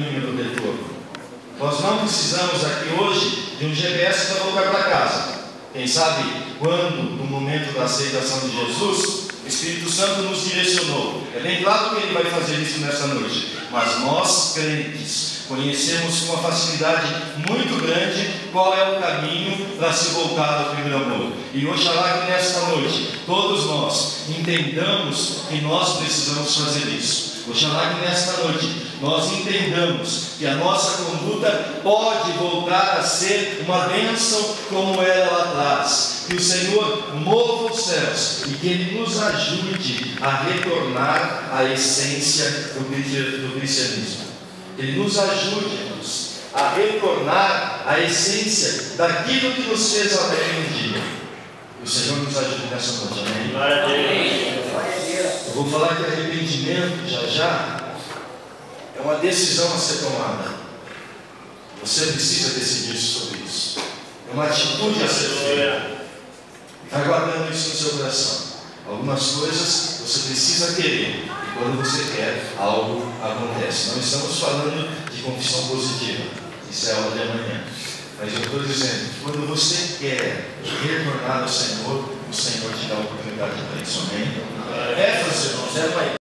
caminho do retorno. Nós não precisamos aqui hoje de um GPS para voltar para casa. Quem sabe quando, no momento da aceitação de Jesus, o Espírito Santo nos direcionou. É bem claro que Ele vai fazer isso nessa noite, mas nós, crentes, conhecemos com uma facilidade muito grande qual é o caminho para se voltar ao primeiro amor. E oxalá que nesta noite todos nós entendamos que nós precisamos fazer isso. Oxalá que nesta noite nós entendamos que a nossa conduta pode voltar a ser uma bênção como era lá atrás. Que o Senhor mova os céus e que Ele nos ajude a retornar à essência do cristianismo. Ele nos ajude, irmãos, a retornar à essência daquilo que nos fez alegre um dia. Que o Senhor nos ajude nessa noite, amém? Glória a Deus. Eu vou falar que arrependimento já é uma decisão a ser tomada. Você precisa decidir sobre isso. É uma atitude a ser feita. Está guardando isso no seu coração. Algumas coisas você precisa querer. E quando você quer, algo acontece. Não estamos falando de confissão positiva. Isso é aula de amanhã. Mas eu estou dizendo que quando você quer retornar ao Senhor, o Senhor te dá a oportunidade para isso. Amém? Éfeso, irmãos, era uma